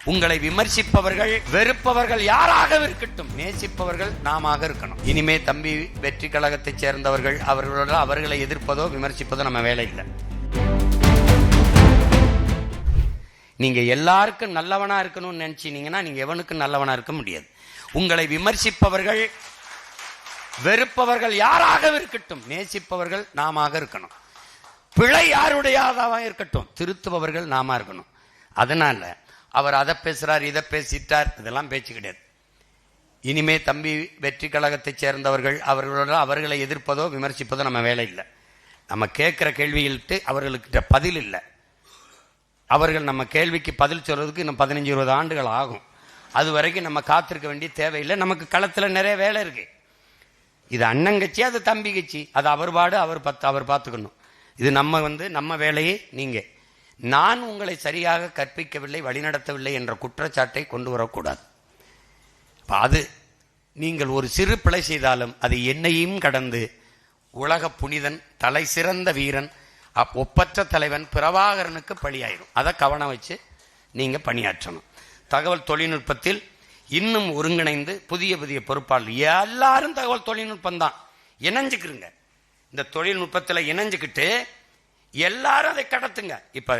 உங்களை விமர்சிப்பவர்கள் வெறுப்பவர்கள் யாராக இருக்கட்டும், நேசிப்பவர்கள் நாம இருக்கணும். இனிமே தம்பி வெற்றி கழகத்தை சேர்ந்தவர்கள் அவர்களோட அவர்களை எதிர்ப்பதோ விமர்சிப்பதோ நம்ம வேலை இல்லை. நீங்க எல்லாருக்கும் நல்லவனா இருக்கணும்னு நினைச்சீங்கன்னா நீங்க எவனுக்கும் நல்லவனா இருக்க முடியாது. உங்களை விமர்சிப்பவர்கள் வெறுப்பவர்கள் யாராக இருக்கட்டும், நேசிப்பவர்கள் நாம இருக்கணும். பிழை யாருடையதாக இருக்கட்டும், திருத்துபவர்கள் நாம இருக்கணும். அதனால அவர் அதை பேசுறார் இதை பேசிட்டார் இதெல்லாம் பேச்சு கிடையாது. இனிமே தம்பி வெற்றி கழகத்தை சேர்ந்தவர்கள் அவர்களோட அவர்களை எதிர்ப்பதோ விமர்சிப்பதோ நம்ம வேலை இல்லை. நம்ம கேட்கிற கேள்விகளுக்கு அவர்களுக்கிட்ட பதில் இல்லை. அவர்கள் நம்ம கேள்விக்கு பதில் சொல்றதுக்கு இன்னும் 15-20 ஆண்டுகள் ஆகும். அது வரைக்கும் நம்ம காத்திருக்க வேண்டிய தேவையில்லை. நமக்கு களத்தில் நிறைய வேலை இருக்கு. இது அண்ணன் கட்சி, அது தம்பி கட்சி, அது அவர் பாடு அவர் பார்த்துக்கணும். இது நம்ம வேலையே. நீங்க நான் உங்களை சரியாக கற்பிக்கவில்லை வழிநடத்தவில்லை என்ற குற்றச்சாட்டை கொண்டு வரக்கூடாது. அது நீங்கள் ஒரு சிறு பிழை செய்தாலும் அது என்னையும் கடந்து உலக புனிதன் தலை சிறந்த வீரன் ஒப்பற்ற தலைவன் பிரபாகரனுக்கு பழியாயிரும். அதை கவனம் வச்சு நீங்க பணியாற்றணும். தகவல் தொழில்நுட்பத்தில் இன்னும் ஒருங்கிணைந்து புதிய புதிய பொறுப்பாளர் எல்லாரும் தகவல் தொழில்நுட்பம் தான் இணைஞ்சுக்கிறங்க. இந்த தொழில்நுட்பத்தில் இணைஞ்சுக்கிட்டு எல்லாரும் அதை கடத்துங்க. இப்ப